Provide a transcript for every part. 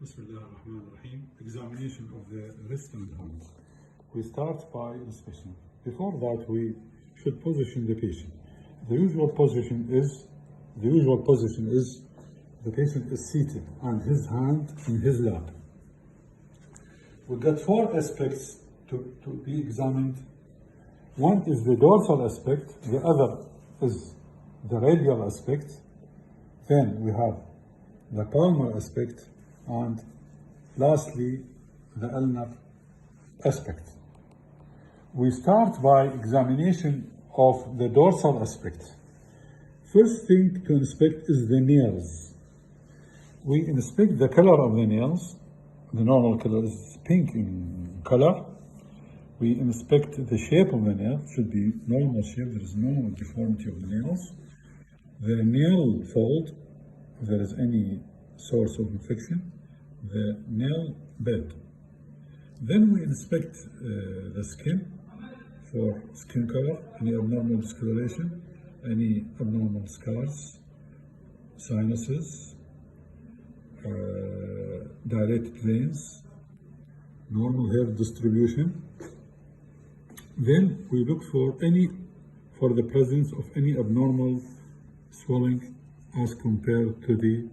Bismillahirrahmanirrahim. Examination of the wrist and hand. We start by inspection. Before that, we should position the patient. The usual position is the patient is seated and his hand in his lap. We got four aspects to be examined. One is the dorsal aspect, the other is the radial aspect, then we have the palmar aspect, and lastly the ulnar aspect. We start by examination of the dorsal aspect. First thing to inspect is the nails. We inspect the color of the nails. The normal color is pink in color. We inspect the shape of the nail, should be normal shape, there is no deformity of the nails. The nail fold, if there is any source of infection, the nail bed. Then we inspect the skin for skin color, any abnormal discoloration, any abnormal scars, sinuses, dilated veins, normal hair distribution. Then we look for the presence of any abnormal swelling as compared to the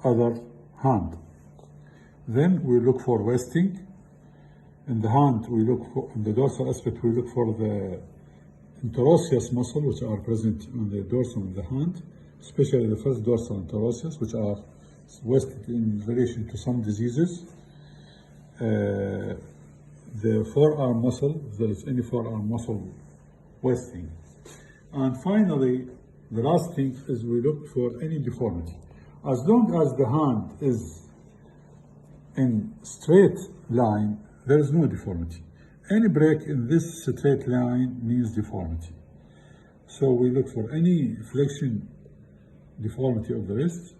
other hand. Then we look for wasting. In the hand, we look for, in the dorsal aspect, we look for the interosseous muscle, which are present on the dorsal of the hand, especially the first dorsal interosseous, which are wasted in relation to some diseases. The forearm muscle, if there is any forearm muscle wasting. And finally, the last thing is we look for any deformity. As long as the hand is in straight line, there is no deformity. Any break in this straight line means deformity. So we look for any flexion deformity of the wrist,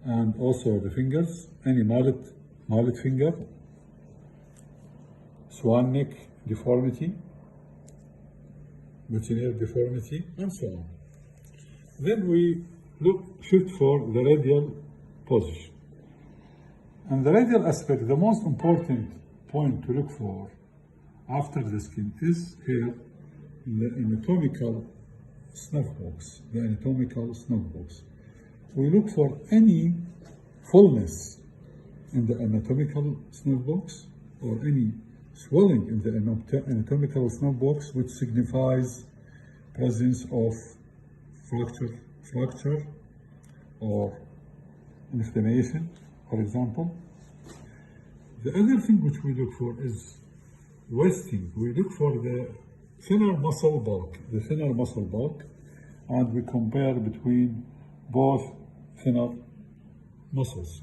and also the fingers, any mallet finger, swan neck deformity, boutonniere deformity, and so on. Then we shift for the radial position. And the radial aspect, the most important point to look for after the skin is here in the anatomical snuff box. The anatomical snuff box. We look for any fullness in the anatomical snuff box or any swelling in the anatomical snuff box, which signifies presence of fracture or inflammation, for example. The other thing which we look for is wasting. We look for the thinner muscle bulk, and we compare between both thinner muscles.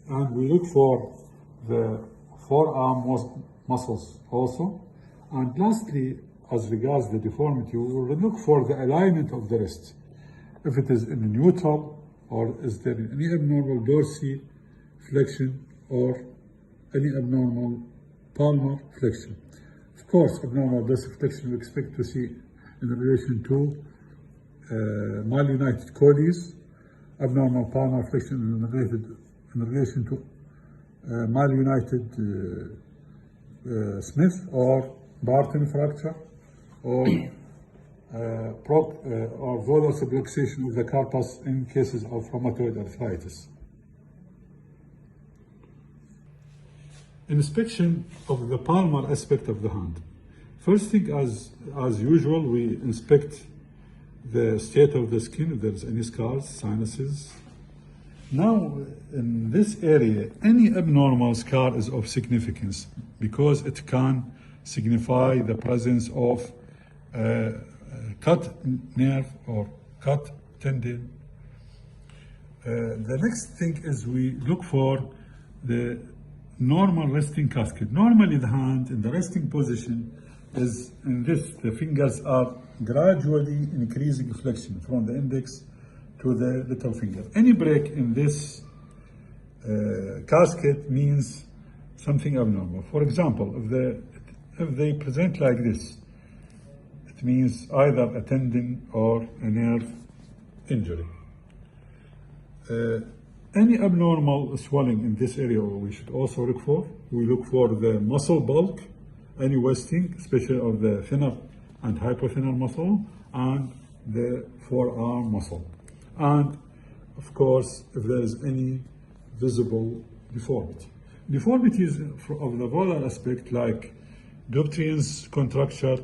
And we look for the forearm muscles also. And lastly, as regards the deformity, we will look for the alignment of the wrist. If it is in neutral, or is there any abnormal dorsiflexion or any abnormal palmar flexion. Of course, abnormal dorsiflexion we expect to see in relation to malunited Colles, abnormal palmar flexion in relation to malunited Smith or Barton fracture, or volar subluxation of the carpus in cases of rheumatoid arthritis. Inspection of the palmar aspect of the hand. First thing, as usual, we inspect the state of the skin, if there is any scars, sinuses. Now, in this area, any abnormal scar is of significance because it can signify the presence of cut nerve or cut tendon. The next thing is we look for the normal resting cascade. Normally the hand in the resting position is in this. The fingers are gradually increasing flexion from the index to the little finger. Any break in this cascade means something abnormal. For example, if they present like this, it means either a tendon or a nerve injury. any abnormal swelling in this area, we should also look for. We look for the muscle bulk, any wasting, especially of the thenar and hypothenor muscle, and the forearm muscle. And of course, if there is any visible deformity. Deformities of the volar aspect, like Dupuytren's contracture,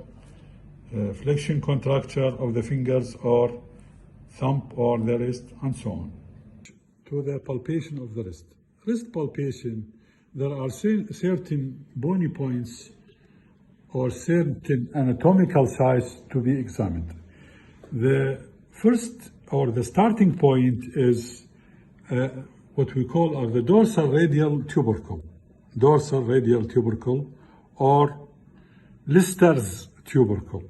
flexion contracture of the fingers or thumb or the wrist, and so on. To the palpation of the wrist. Wrist palpation, there are certain bony points or certain anatomical size to be examined. The first or the starting point is what we call the dorsal radial tubercle. Dorsal radial tubercle or Lister's tubercle.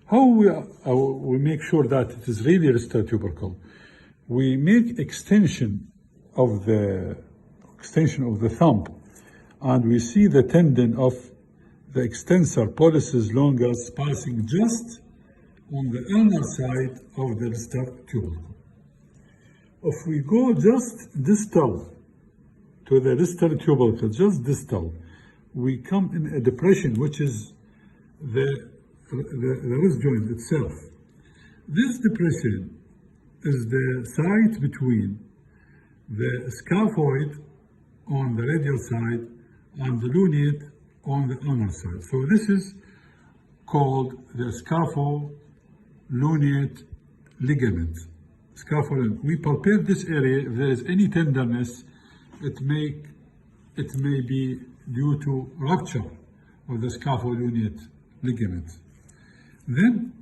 How we make sure that it is really Lister tubercle? We make extension of the thumb, and we see the tendon of the extensor pollicis longus passing just on the ulnar side of the Lister tubercle. If we go just distal to the Lister tubercle, just distal, we come in a depression, which is the wrist joint itself. This depression is the site between the scaphoid on the radial side and the lunate on the ulnar side. So this is called the scapholunate ligament. Scapholunate. We palpate this area. If there is any tenderness, it may be due to rupture of the scapholunate ligament. Then,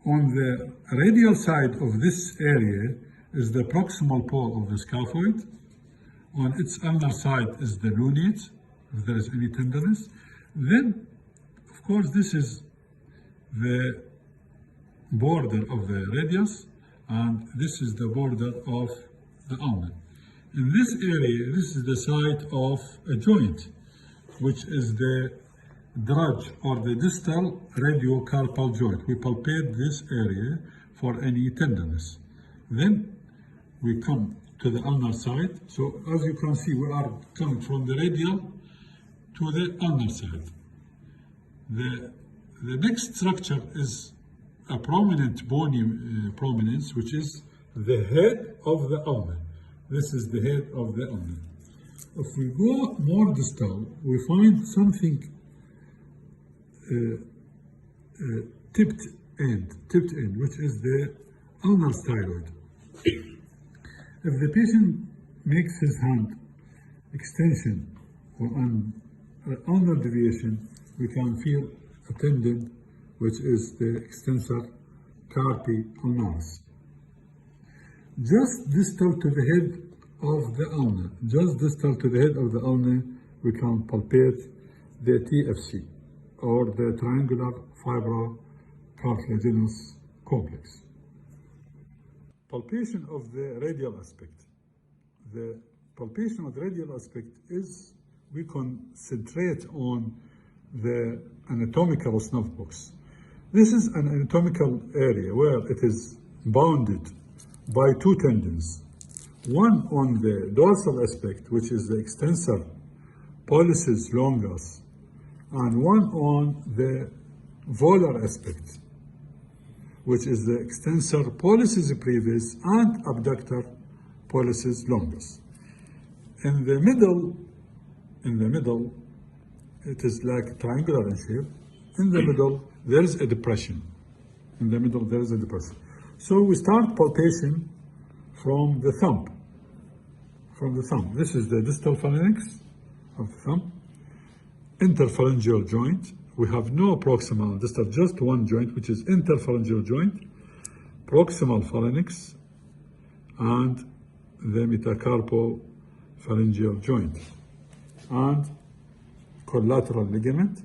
on the radial side of this area is the proximal pole of the scaphoid. On its ulnar side is the lunate, if there is any tenderness. Then, of course, this is the border of the radius, and this is the border of the ulna. In this area, this is the site of a joint, which is the drudge or the distal radiocarpal joint. We palpate this area for any tenderness. Then we come to the ulnar side. So as you can see, we are coming from the radial to the ulnar side. The next structure is a prominent bony prominence, which is the head of the ulna. This is the head of the ulna. If we go more distal, we find something tipped end, which is the ulnar styloid. If the patient makes his hand extension or an ulnar deviation, we can feel a tendon, which is the extensor carpi ulnaris. Just distal to the head of the ulna, we can palpate the TFC, or the triangular fibrocartilaginous complex. Palpation of the radial aspect. The palpation of the radial aspect is, we concentrate on the anatomical snuff box. This is an anatomical area where it is bounded by two tendons. One on the dorsal aspect, which is the extensor pollicis longus, and one on the volar aspect, which is the extensor pollicis brevis and abductor pollicis longus. In the middle, it is like triangular in shape. In the middle, there is a depression. So we start palpation from the thumb. This is the distal phalanx of the thumb. Interphalangeal joint. We have no proximal distal, just one joint, which is interphalangeal joint, proximal phalanx, and the metacarpophalangeal joint, and collateral ligament.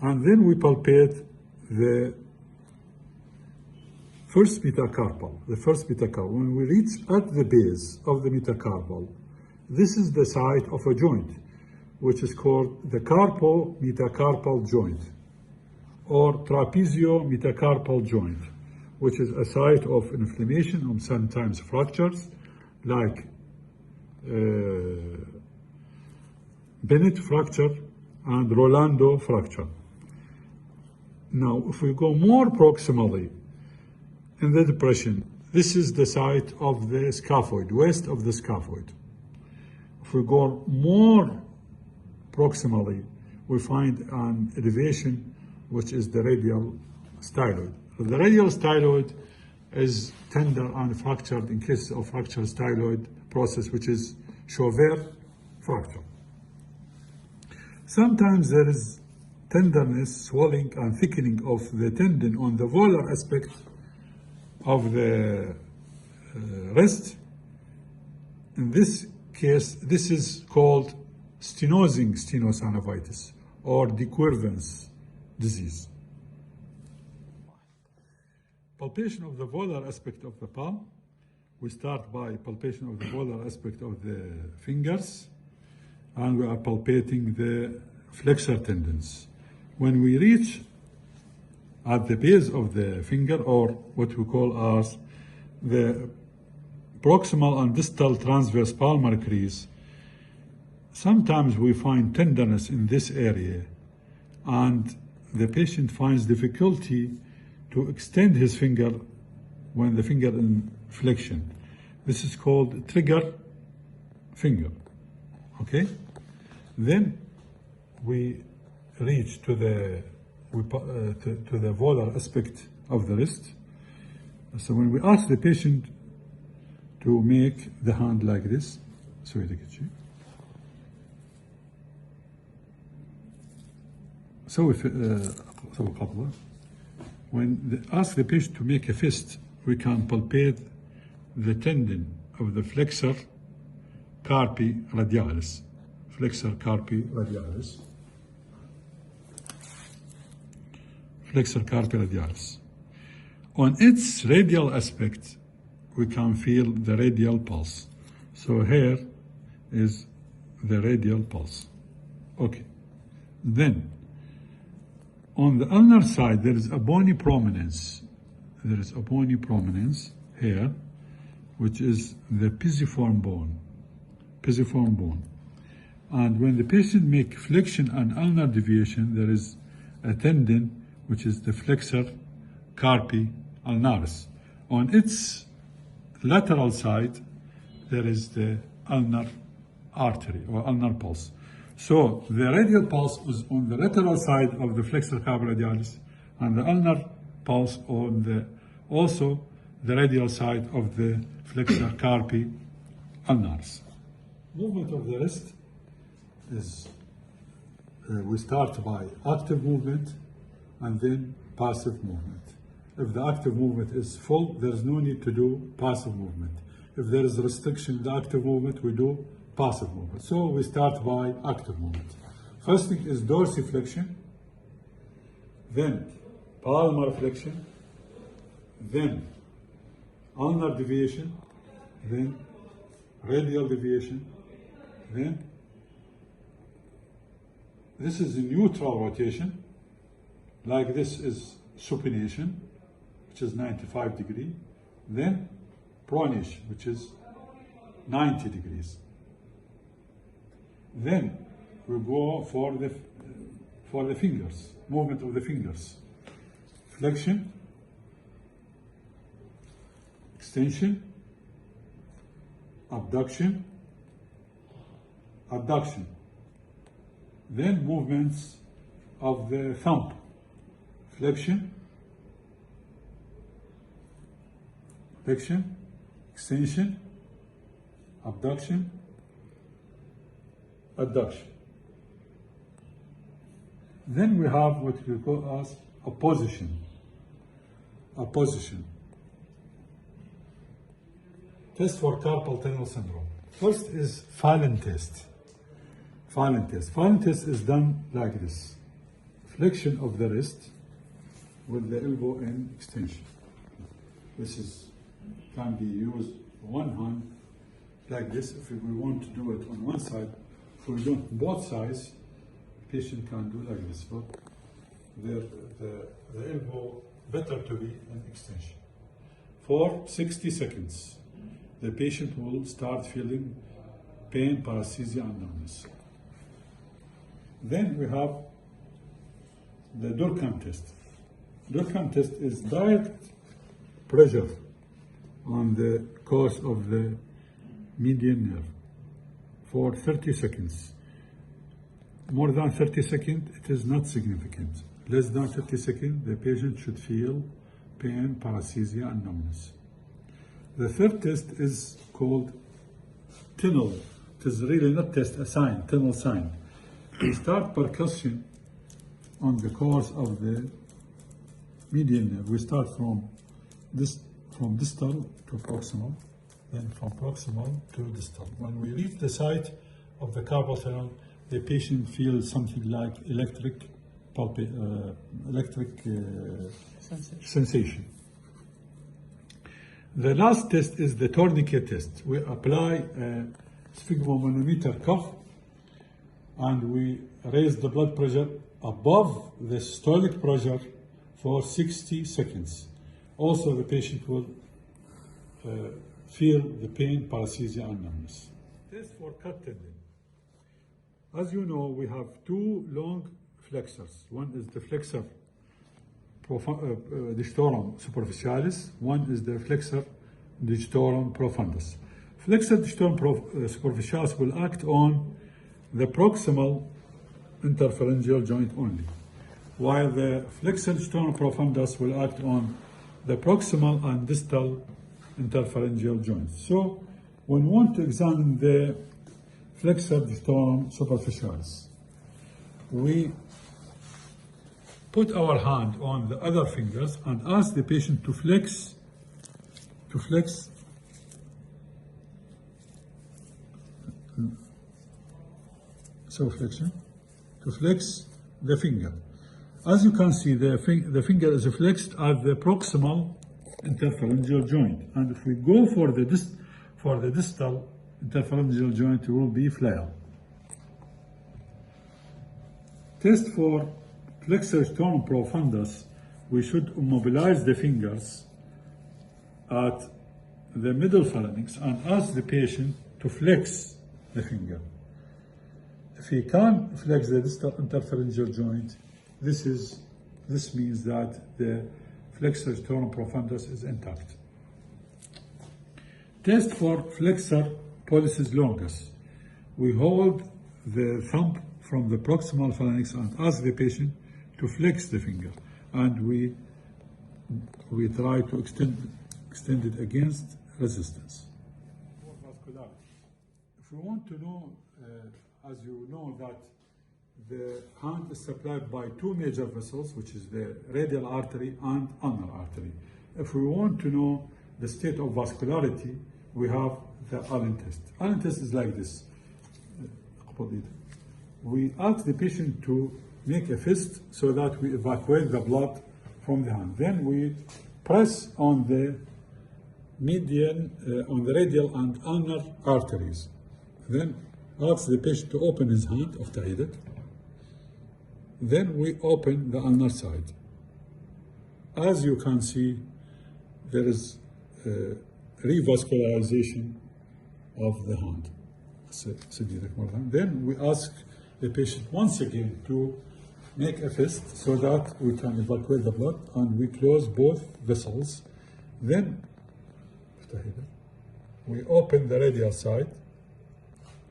And then we palpate the first metacarpal. When we reach at the base of the metacarpal, this is the site of a joint, which is called the carpo-metacarpal joint, or trapezio-metacarpal joint, which is a site of inflammation and sometimes fractures, like Bennett fracture and Rolando fracture. Now, if we go more proximally in the depression, this is the site of the scaphoid, west of the scaphoid. If we go more proximally, we find an elevation, which is the radial styloid. The radial styloid is tender and fractured in case of fractured styloid process, which is Chauvet fracture. Sometimes there is tenderness, swelling, and thickening of the tendon on the volar aspect of the wrist. In this case, this is called stenosing stenosynovitis or decurvance disease. Palpation of the volar aspect of the palm. We start by palpation of the volar aspect of the fingers, and we are palpating the flexor tendons. When we reach at the base of the finger, or what we call as the proximal and distal transverse palmar crease, sometimes we find tenderness in this area, and the patient finds difficulty to extend his finger when the finger in flexion. This is called trigger finger, okay? Then we reach to the volar aspect of the wrist. So when we ask the patient to make the hand like this, when ask the patient to make a fist, we can palpate the tendon of the flexor carpi radialis. Flexor carpi radialis. Flexor carpi radialis. On its radial aspect, we can feel the radial pulse. So here is the radial pulse. Okay. Then, on the ulnar side, there is a bony prominence. There is a bony prominence here, which is the pisiform bone. Pisiform bone. And when the patient makes flexion and ulnar deviation, there is a tendon, which is the flexor carpi ulnaris. On its lateral side, there is the ulnar artery or ulnar pulse. So the radial pulse is on the lateral side of the flexor carpi radialis, and the ulnar pulse on also the radial side of the flexor carpi ulnaris. Movement of the wrist is, we start by active movement and then passive movement. If the active movement is full, there is no need to do passive movement. If there is restriction in the active movement, we do passive movement. So we start by active movement. First thing is dorsiflexion, then palmar flexion, then ulnar deviation, then radial deviation, then this is a neutral rotation, like this is supination, which is 95 degrees, then pronation, which is 90 degrees. Then we go for the fingers, movement of the fingers. Flexion, extension, abduction, adduction. Then movements of the thumb. Flexion, flexion, extension, abduction, adduction. Then we have what we call as opposition. Opposition. Test for carpal tunnel syndrome. First is Phalen test. Phalen test. Phalen test is done like this. Flexion of the wrist with the elbow in extension. This can be used one hand like this if we want to do it on one side. If we do both sides, the patient can do like this, but the elbow better to be in extension. for 60 seconds. The patient will start feeling pain, paresthesia, and numbness. Then we have the Durkheim test. Durkheim test is direct pressure on the course of the median nerve for 30 seconds. More than 30 seconds, it is not significant. Less than 30 seconds, the patient should feel pain, paresthesia, and numbness. The third test is called Tinel. It is really not test, a sign, Tinel Sign. We start percussion on the course of the median nerve. We start from distal to proximal, then from proximal to distal. When we reach the site of the carpal tunnel, the patient feels something like electric sensation. The last test is the tourniquet test. We apply a sphygmomanometer cuff and we raise the blood pressure above the systolic pressure for 60 seconds. Also, the patient will feel the pain, paresthesia, and numbness. Test for cut tendon. As you know, we have two long flexors. One is the flexor digitorum superficialis. One is the flexor digitorum profundus. Flexor digitorum superficialis will act on the proximal interphalangeal joint only, while the flexor digitorum profundus will act on the proximal and distal interphalangeal joints. So, when we want to examine the flexor digitorum superficialis, we put our hand on the other fingers and ask the patient to flex the finger. As you can see, the finger is flexed at the proximal interphalangeal joint, and if we go for the distal interphalangeal joint, it will be flail. Test for flexor digitorum profundus, we should immobilize the fingers at the middle phalanx and ask the patient to flex the finger. If he can't flex the distal interphalangeal joint, this means that the flexor digitorum profundus is intact. Test for flexor pollicis longus. We hold the thumb from the proximal phalanx and ask the patient to flex the finger, and we try to extend it against resistance. Vascularity. If we want to know, as you know, that the hand is supplied by two major vessels, which is the radial artery and ulnar artery. If we want to know the state of vascularity, we have the Allen test. Allen test is like this. We ask the patient to make a fist so that we evacuate the blood from the hand. Then we press on the median, on the radial and ulnar arteries. Then ask the patient to open his hand of Tahidat. Then we open the ulnar side. As you can see, there is revascularization of the hand. Then we ask the patient once again to make a fist so that we can evacuate the blood, and we close both vessels. Then we open the radial side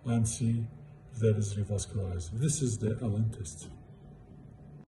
and see if there is revascularization. This is the Allen test.